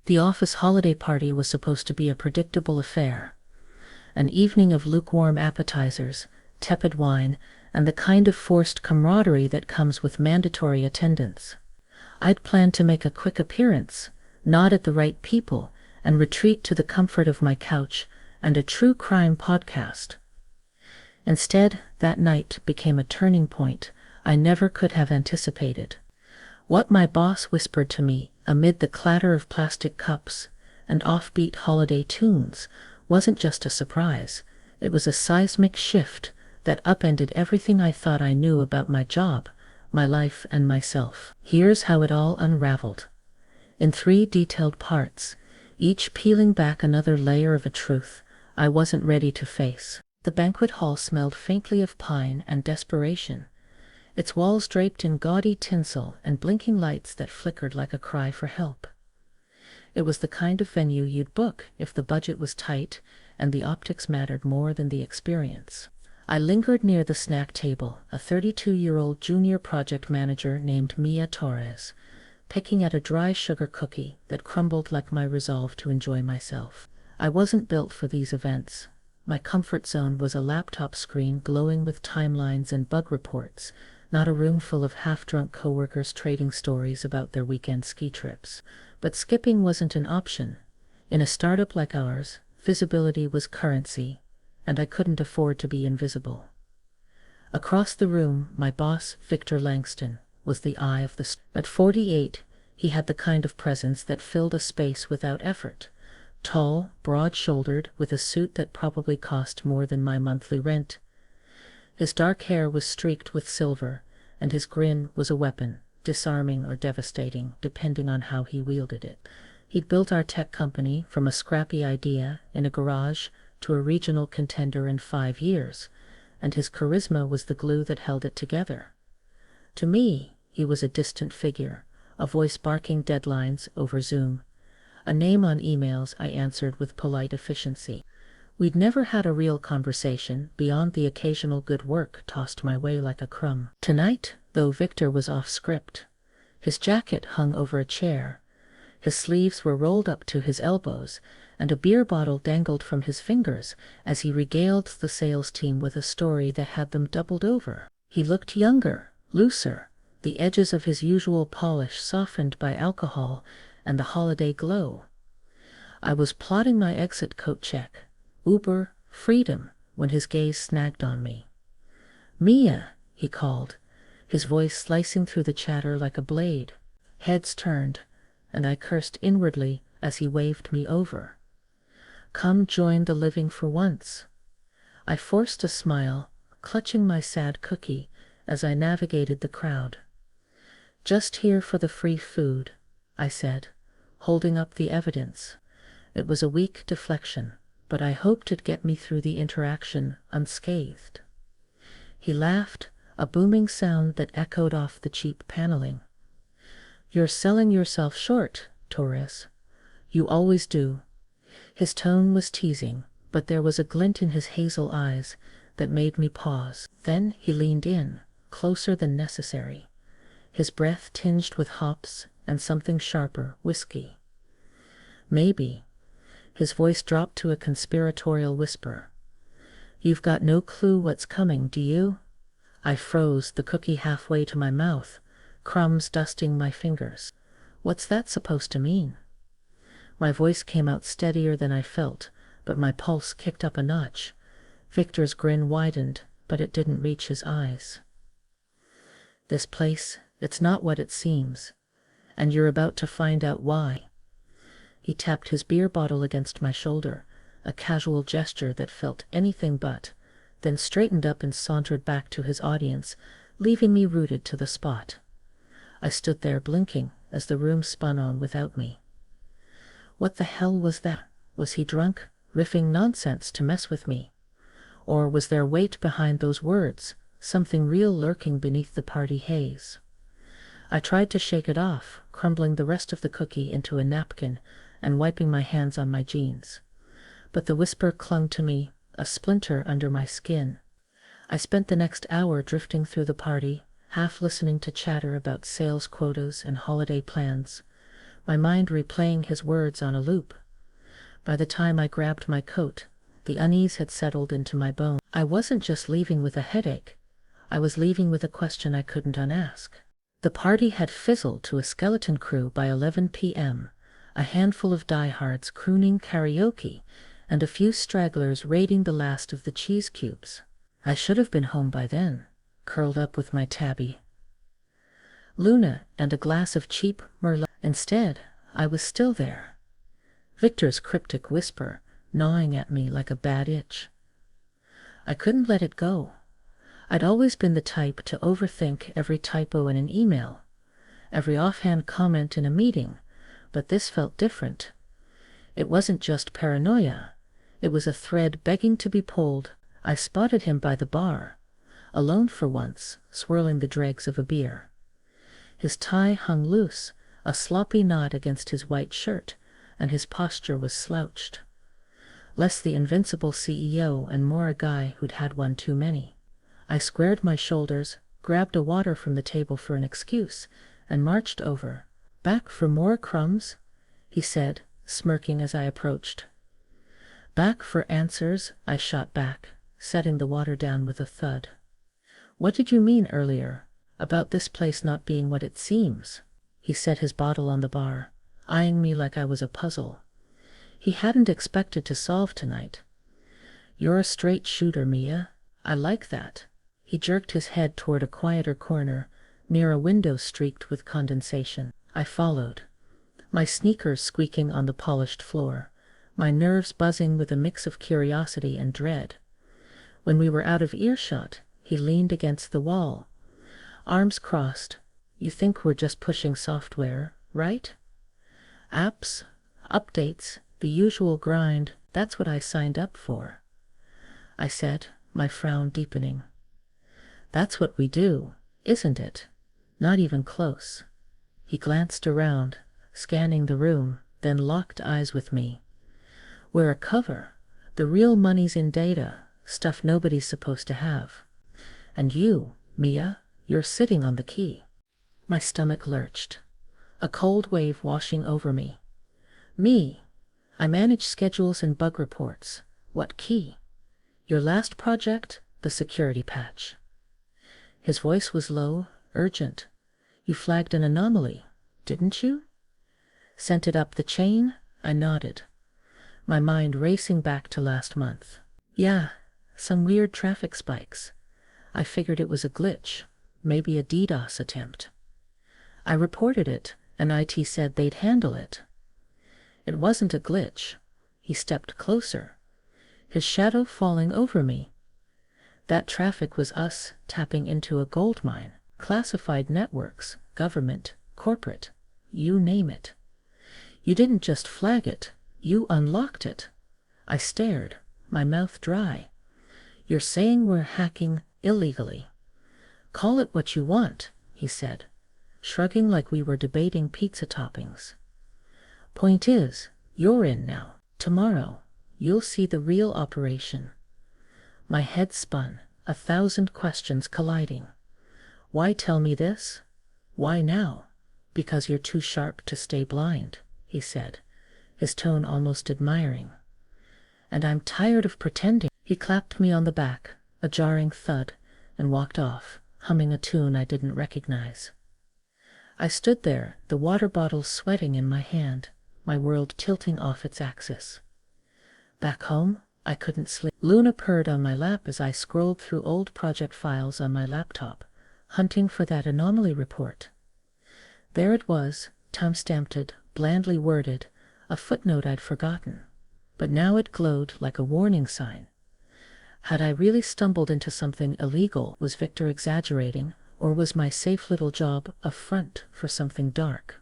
The office holiday party was supposed to be a predictable affair. An evening of lukewarm appetizers, tepid wine, and the kind of forced camaraderie that comes with mandatory attendance. I'd planned to make a quick appearance, nod at the right people, and retreat to the comfort of my couch and a true crime podcast. Instead, that night became a turning point I never could have anticipated. What my boss whispered to me amid the clatter of plastic cups and offbeat holiday tunes wasn't just a surprise. It was a seismic shift that upended everything I thought I knew about my job, my life, and myself. Here's how it all unraveled. In 3 detailed parts, each peeling back another layer of a truth I wasn't ready to face. The banquet hall smelled faintly of pine and desperation, its walls draped in gaudy tinsel and blinking lights that flickered like a cry for help. It was the kind of venue you'd book if the budget was tight and the optics mattered more than the experience. I lingered near the snack table, a 32-year-old junior project manager named Mia Torres, picking at a dry sugar cookie that crumbled like my resolve to enjoy myself. I wasn't built for these events. My comfort zone was a laptop screen glowing with timelines and bug reports, not a room full of half-drunk coworkers trading stories about their weekend ski trips. But skipping wasn't an option. In a startup like ours, visibility was currency, and I couldn't afford to be invisible. Across the room, my boss, Victor Langston, was the eye of the storm. At 48, he had the kind of presence that filled a space without effort. Tall, broad-shouldered, with a suit that probably cost more than my monthly rent. His dark hair was streaked with silver, and his grin was a weapon, disarming or devastating, depending on how he wielded it. He'd built our tech company from a scrappy idea in a garage to a regional contender in 5 years, and his charisma was the glue that held it together. To me, he was a distant figure, a voice barking deadlines over Zoom, a name on emails I answered with polite efficiency. We'd never had a real conversation beyond the occasional good work tossed my way like a crumb. Tonight, though, Victor was off script. His jacket hung over a chair, his sleeves were rolled up to his elbows, and a beer bottle dangled from his fingers as he regaled the sales team with a story that had them doubled over. He looked younger, looser, the edges of his usual polish softened by alcohol and the holiday glow. I was plotting my exit coat check, Uber, freedom, when his gaze snagged on me. "Mia," he called, his voice slicing through the chatter like a blade. Heads turned, and I cursed inwardly as he waved me over. "Come join the living for once." I forced a smile, clutching my sad cookie as I navigated the crowd. "Just here for the free food," I said, holding up the evidence. It was a weak deflection, but I hoped it'd get me through the interaction unscathed. He laughed, a booming sound that echoed off the cheap paneling. "You're selling yourself short, Torres. You always do." His tone was teasing, but there was a glint in his hazel eyes that made me pause. Then he leaned in, closer than necessary, his breath tinged with hops and something sharper, whiskey. "Maybe." His voice dropped to a conspiratorial whisper. "You've got no clue what's coming, do you?" I froze, the cookie halfway to my mouth, crumbs dusting my fingers. "What's that supposed to mean?" My voice came out steadier than I felt, but my pulse kicked up a notch. Victor's grin widened, but it didn't reach his eyes. "This place, it's not what it seems, and you're about to find out why." He tapped his beer bottle against my shoulder, a casual gesture that felt anything but, then straightened up and sauntered back to his audience, leaving me rooted to the spot. I stood there blinking as the room spun on without me. What the hell was that? Was he drunk, riffing nonsense to mess with me? Or was there weight behind those words, something real lurking beneath the party haze? I tried to shake it off, crumbling the rest of the cookie into a napkin and wiping my hands on my jeans. But the whisper clung to me, a splinter under my skin. I spent the next hour drifting through the party, half listening to chatter about sales quotas and holiday plans, my mind replaying his words on a loop. By the time I grabbed my coat, the unease had settled into my bones. I wasn't just leaving with a headache. I was leaving with a question I couldn't unask. The party had fizzled to a skeleton crew by 11 p.m., a handful of diehards crooning karaoke, and a few stragglers raiding the last of the cheese cubes. I should have been home by then, curled up with my tabby Luna and a glass of cheap Merlot. Instead, I was still there. Victor's cryptic whisper gnawing at me like a bad itch. I couldn't let it go. I'd always been the type to overthink every typo in an email, every offhand comment in a meeting, but this felt different. It wasn't just paranoia. It was a thread begging to be pulled. I spotted him by the bar, alone for once, swirling the dregs of a beer. His tie hung loose, a sloppy knot against his white shirt, and his posture was slouched. Less the invincible CEO and more a guy who'd had one too many. I squared my shoulders, grabbed a water from the table for an excuse, and marched over. "Back for more crumbs?" he said, smirking as I approached. "Back for answers," I shot back, setting the water down with a thud. "What did you mean earlier, about this place not being what it seems?" He set his bottle on the bar, eyeing me like I was a puzzle he hadn't expected to solve tonight. "You're a straight shooter, Mia. I like that." He jerked his head toward a quieter corner, near a window streaked with condensation. I followed, my sneakers squeaking on the polished floor, my nerves buzzing with a mix of curiosity and dread. When we were out of earshot, he leaned against the wall, arms crossed. "You think we're just pushing software, right? Apps, updates, the usual grind. That's what I signed up for," I said, my frown deepening. "That's what we do, isn't it? Not even close." He glanced around, scanning the room, then locked eyes with me. "We're a cover. The real money's in data, stuff nobody's supposed to have. And you, Mia, you're sitting on the key." My stomach lurched, a cold wave washing over me. "Me? I manage schedules and bug reports. What key? Your last project, the security patch." His voice was low, urgent. "You flagged an anomaly, didn't you? Sent it up the chain?" I nodded, my mind racing back to last month. "Yeah, some weird traffic spikes. I figured it was a glitch, maybe a DDoS attempt. I reported it, and IT said they'd handle it." "It wasn't a glitch." He stepped closer, his shadow falling over me. "That traffic was us tapping into a gold mine. Classified networks, government, corporate, you name it. You didn't just flag it, you unlocked it." I stared, my mouth dry. "You're saying we're hacking illegally?" "Call it what you want," he said, shrugging like we were debating pizza toppings. "Point is, you're in now. Tomorrow, you'll see the real operation." My head spun, 1,000 questions colliding. "Why tell me this? Why now?" "Because you're too sharp to stay blind," he said, his tone almost admiring. "And I'm tired of pretending." He clapped me on the back, a jarring thud, and walked off, humming a tune I didn't recognize. I stood there, the water bottle sweating in my hand, my world tilting off its axis. Back home, I couldn't sleep. Luna purred on my lap as I scrolled through old project files on my laptop, hunting for that anomaly report. There it was, time-stamped, blandly worded, a footnote I'd forgotten. But now it glowed like a warning sign. Had I really stumbled into something illegal? Was Victor exaggerating, or was my safe little job a front for something dark?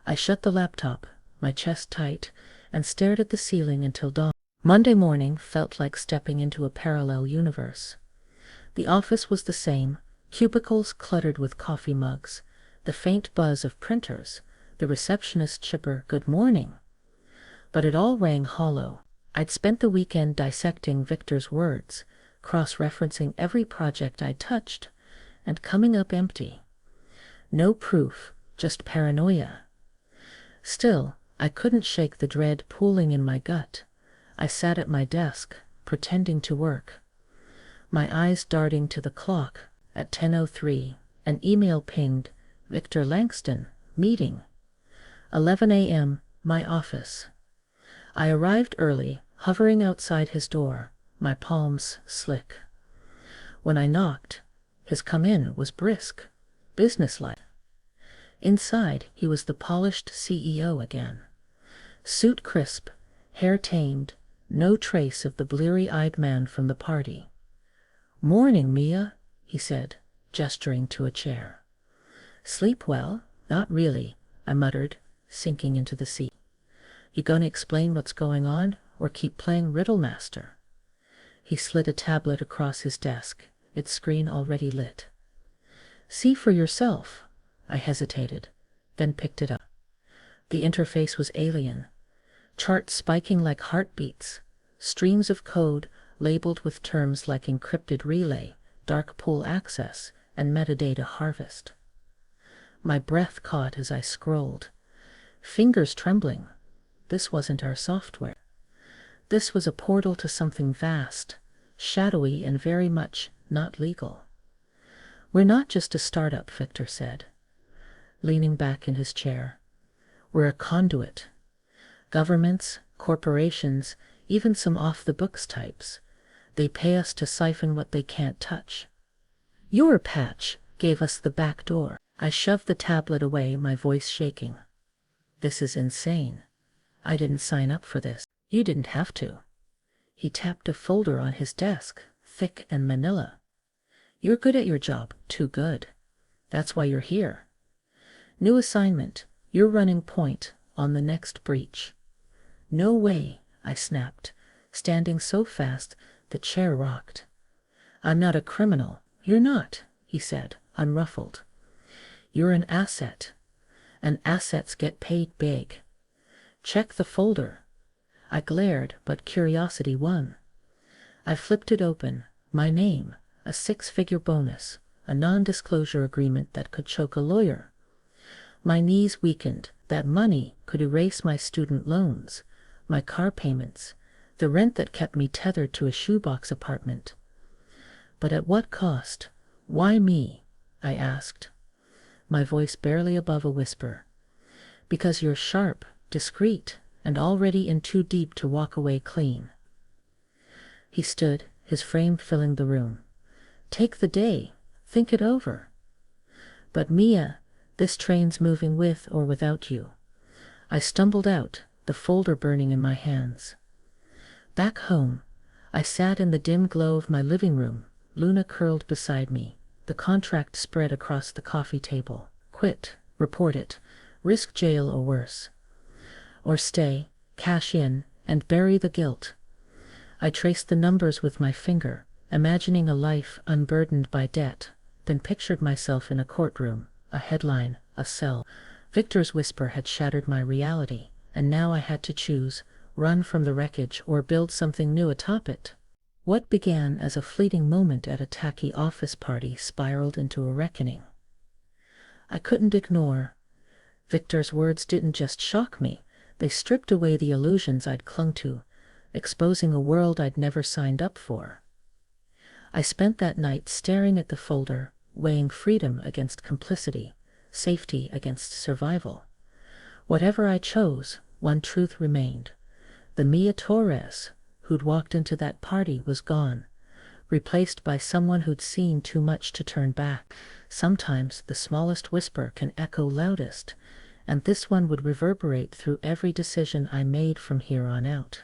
I shut the laptop, my chest tight, and stared at the ceiling until dawn. Monday morning felt like stepping into a parallel universe. The office was the same, cubicles cluttered with coffee mugs, the faint buzz of printers, the receptionist's chipper "good morning." But it all rang hollow. I'd spent the weekend dissecting Victor's words, cross-referencing every project I'd touched, and coming up empty. No proof, just paranoia. Still, I couldn't shake the dread pooling in my gut. I sat at my desk, pretending to work, my eyes darting to the clock. At 10:03, an email pinged. Victor Langston, meeting. 11 a.m., my office. I arrived early, hovering outside his door, my palms slick. When I knocked, his come-in was brisk, businesslike. Inside, he was the polished CEO again. Suit crisp, hair tamed, no trace of the bleary-eyed man from the party. "Morning, Mia," he said, gesturing to a chair. "Sleep well?" "Not really," I muttered, sinking into the seat. "You gonna explain what's going on, or keep playing Riddle Master?" He slid a tablet across his desk, its screen already lit. "See for yourself." I hesitated, then picked it up. The interface was alien. Charts spiking like heartbeats, streams of code labeled with terms like encrypted relay, dark pool access, and metadata harvest. My breath caught as I scrolled, fingers trembling. This wasn't our software. This was a portal to something vast, shadowy, and very much not legal. "We're not just a startup," Victor said, leaning back in his chair. "We're a conduit. Governments, corporations, even some off-the-books types, they pay us to siphon what they can't touch. Your patch gave us the back door." I shoved the tablet away, my voice shaking. "This is insane. I didn't sign up for this." "You didn't have to." He tapped a folder on his desk, thick and manila. "You're good at your job, too good. That's why you're here. New assignment, you're running point on the next breach." "No way," I snapped, standing so fast the chair rocked. "I'm not a criminal." "You're not," he said, unruffled. "You're an asset, and assets get paid big. Check the folder." I glared, but curiosity won. I flipped it open. My name, a 6-figure bonus, a non-disclosure agreement that could choke a lawyer. My knees weakened. That money could erase my student loans, my car payments, the rent that kept me tethered to a shoebox apartment. But at what cost? "Why me?" I asked, my voice barely above a whisper. "Because you're sharp, discreet, and already in too deep to walk away clean." He stood, his frame filling the room. "Take the day. Think it over." "But Mia, this train's moving with or without you." I stumbled out, the folder burning in my hands. Back home, I sat in the dim glow of my living room, Luna curled beside me, the contract spread across the coffee table. Quit, report it, risk jail or worse. Or stay, cash in, and bury the guilt. I traced the numbers with my finger, imagining a life unburdened by debt, then pictured myself in a courtroom, a headline, a cell. Victor's whisper had shattered my reality, and now I had to choose, run from the wreckage or build something new atop it. What began as a fleeting moment at a tacky office party spiraled into a reckoning. I couldn't ignore. Victor's words didn't just shock me, they stripped away the illusions I'd clung to, exposing a world I'd never signed up for. I spent that night staring at the folder, weighing freedom against complicity, safety against survival. Whatever I chose, one truth remained. The Mia Torres who'd walked into that party was gone, replaced by someone who'd seen too much to turn back. Sometimes the smallest whisper can echo loudest, and this one would reverberate through every decision I made from here on out.